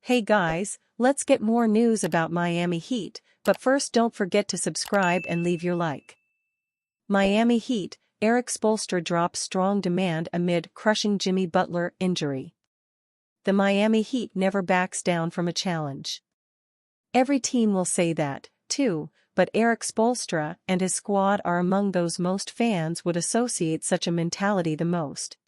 Hey guys, let's get more news about Miami Heat, but first don't forget to subscribe and leave your like. Miami Heat, Erik Spoelstra drops strong demand amid crushing Jimmy Butler injury. The Miami Heat never backs down from a challenge. Every team will say that, too, but Erik Spoelstra and his squad are among those most fans would associate such a mentality the most.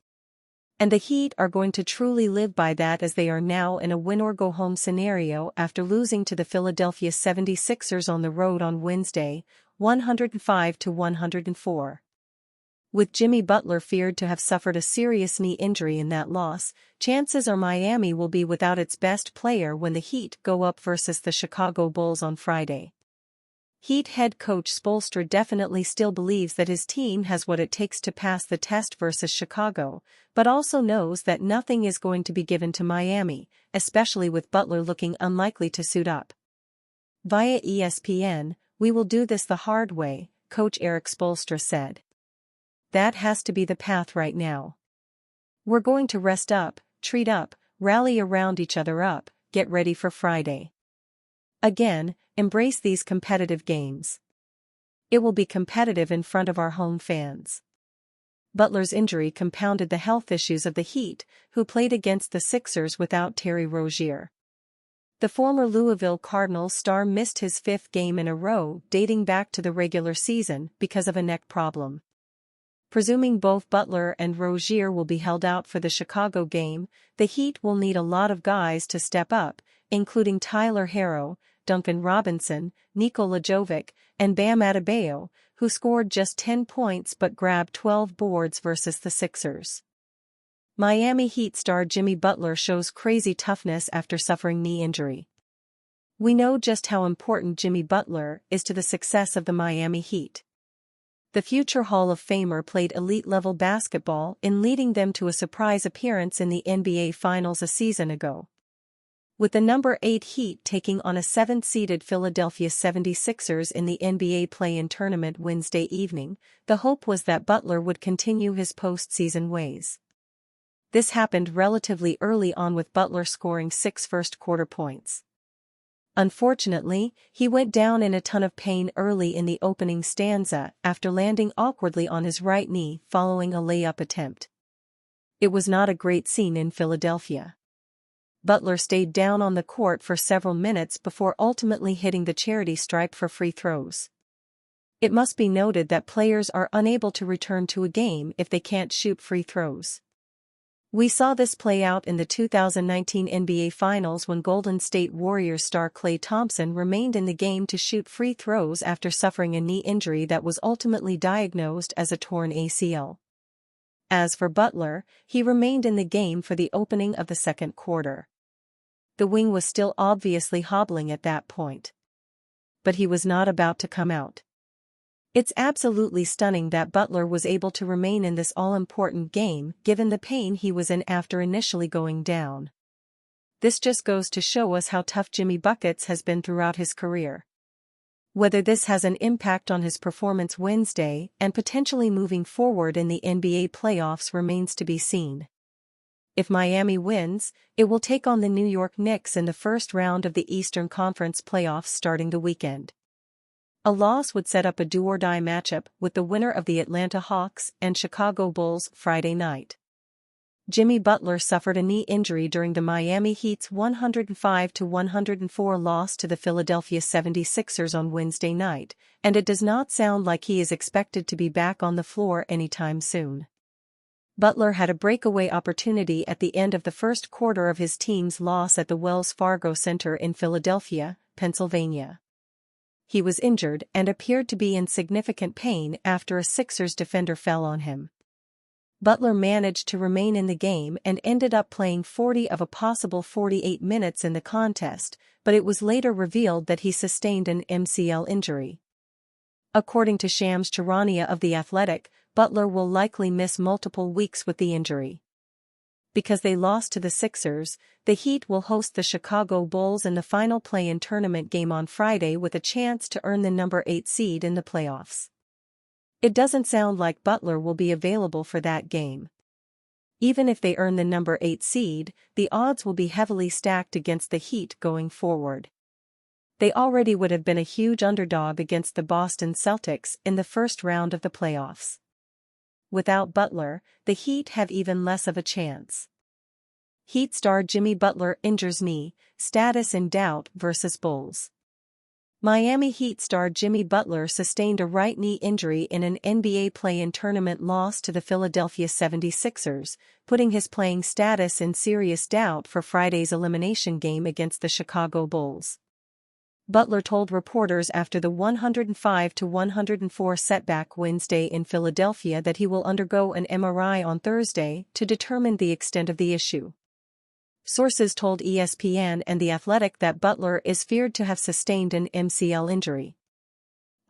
And the Heat are going to truly live by that, as they are now in a win-or-go-home scenario after losing to the Philadelphia 76ers on the road on Wednesday, 105-104. With Jimmy Butler feared to have suffered a serious knee injury in that loss, chances are Miami will be without its best player when the Heat go up versus the Chicago Bulls on Friday. Heat head coach Spoelstra definitely still believes that his team has what it takes to pass the test versus Chicago, but also knows that nothing is going to be given to Miami, especially with Butler looking unlikely to suit up. Via ESPN, "We will do this the hard way," coach Erik Spoelstra said. "That has to be the path right now. We're going to rest up, treat up, rally around each other up, get ready for Friday. Again, embrace these competitive games. It will be competitive in front of our home fans." Butler's injury compounded the health issues of the Heat, who played against the Sixers without Terry Rozier. The former Louisville Cardinals star missed his fifth game in a row dating back to the regular season because of a neck problem. Presuming both Butler and Rozier will be held out for the Chicago game, the Heat will need a lot of guys to step up, including Tyler Herro, Duncan Robinson, Nikola Jovic, and Bam Adebayo, who scored just 10 points but grabbed 12 boards versus the Sixers. Miami Heat star Jimmy Butler shows crazy toughness after suffering knee injury. "We know just how important Jimmy Butler is to the success of the Miami Heat. The future Hall of Famer played elite-level basketball in leading them to a surprise appearance in the NBA Finals a season ago. With the number 8 Heat taking on a 7th-seeded Philadelphia 76ers in the NBA play-in tournament Wednesday evening, the hope was that Butler would continue his postseason ways. This happened relatively early on, with Butler scoring 6 first-quarter points. Unfortunately, he went down in a ton of pain early in the opening stanza after landing awkwardly on his right knee following a layup attempt. It was not a great scene in Philadelphia. Butler stayed down on the court for several minutes before ultimately hitting the charity stripe for free throws. It must be noted that players are unable to return to a game if they can't shoot free throws. We saw this play out in the 2019 NBA Finals when Golden State Warriors star Klay Thompson remained in the game to shoot free throws after suffering a knee injury that was ultimately diagnosed as a torn ACL. As for Butler, he remained in the game for the opening of the second quarter. The wing was still obviously hobbling at that point. But he was not about to come out. It's absolutely stunning that Butler was able to remain in this all-important game given the pain he was in after initially going down. This just goes to show us how tough Jimmy Buckets has been throughout his career. Whether this has an impact on his performance Wednesday and potentially moving forward in the NBA playoffs remains to be seen. If Miami wins, it will take on the New York Knicks in the first round of the Eastern Conference playoffs starting the weekend. A loss would set up a do-or-die matchup with the winner of the Atlanta Hawks and Chicago Bulls Friday night. Jimmy Butler suffered a knee injury during the Miami Heat's 105-104 loss to the Philadelphia 76ers on Wednesday night, and it does not sound like he is expected to be back on the floor anytime soon. Butler had a breakaway opportunity at the end of the first quarter of his team's loss at the Wells Fargo Center in Philadelphia, Pennsylvania. He was injured and appeared to be in significant pain after a Sixers defender fell on him. Butler managed to remain in the game and ended up playing 40 of a possible 48 minutes in the contest, but it was later revealed that he sustained an MCL injury. According to Shams Charania of The Athletic, Butler will likely miss multiple weeks with the injury. Because they lost to the Sixers, the Heat will host the Chicago Bulls in the final play-in tournament game on Friday with a chance to earn the number 8 seed in the playoffs. It doesn't sound like Butler will be available for that game. Even if they earn the number 8 seed, the odds will be heavily stacked against the Heat going forward. They already would have been a huge underdog against the Boston Celtics in the first round of the playoffs. Without Butler, the Heat have even less of a chance. Heat star Jimmy Butler injures knee, status in doubt versus Bulls. Miami Heat star Jimmy Butler sustained a right knee injury in an NBA play-in tournament loss to the Philadelphia 76ers, putting his playing status in serious doubt for Friday's elimination game against the Chicago Bulls. Butler told reporters after the 105-104 setback Wednesday in Philadelphia that he will undergo an MRI on Thursday to determine the extent of the issue. Sources told ESPN and The Athletic that Butler is feared to have sustained an MCL injury.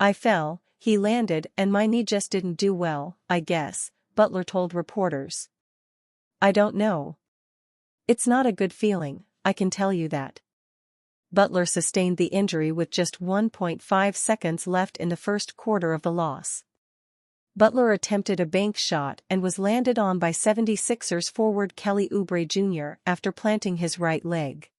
"I fell, he landed, and my knee just didn't do well, I guess," Butler told reporters. "I don't know. It's not a good feeling, I can tell you that." Butler sustained the injury with just 1.5 seconds left in the first quarter of the loss. Butler attempted a bank shot and was landed on by 76ers forward Kelly Oubre Jr. after planting his right leg.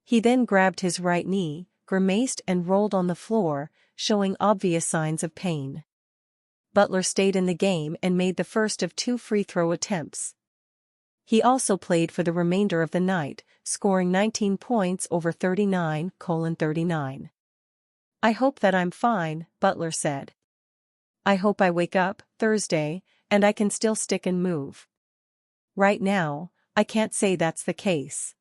He then grabbed his right knee, grimaced and rolled on the floor, showing obvious signs of pain. Butler stayed in the game and made the first of 2 free throw attempts. He also played for the remainder of the night, scoring 19 points over 39:39. "I hope that I'm fine," Butler said. "I hope I wake up Thursday, and I can still stick and move. Right now, I can't say that's the case."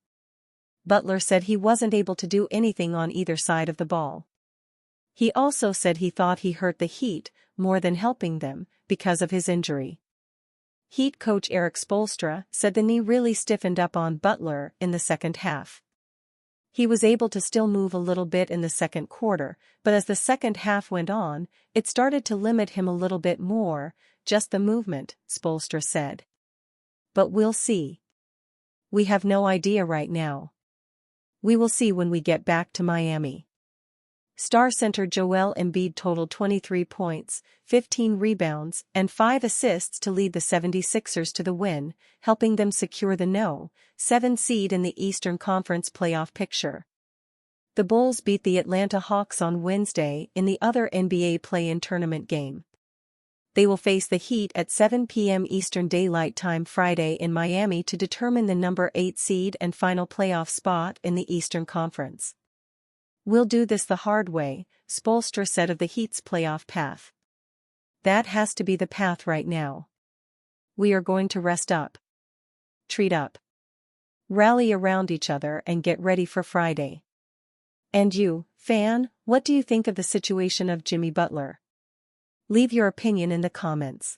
Butler said he wasn't able to do anything on either side of the ball. He also said he thought he hurt the Heat more than helping them because of his injury. Heat coach Erik Spoelstra said the knee really stiffened up on Butler in the second half. He was able to still move a little bit in the second quarter, but as the second half went on, it started to limit him a little bit more, just the movement, Spoelstra said. "But we'll see. We have no idea right now. We will see when we get back to Miami." Star center Joel Embiid totaled 23 points, 15 rebounds, and 5 assists to lead the 76ers to the win, helping them secure the No. 7 seed in the Eastern Conference playoff picture. The Bulls beat the Atlanta Hawks on Wednesday in the other NBA play-in tournament game. They will face the Heat at 7 p.m. Eastern Daylight Time Friday in Miami to determine the number 8 seed and final playoff spot in the Eastern Conference. "We'll do this the hard way," Spoelstra said of the Heat's playoff path. "That has to be the path right now. We are going to rest up. Treat up. Rally around each other and get ready for Friday." And you, fan, what do you think of the situation of Jimmy Butler? Leave your opinion in the comments.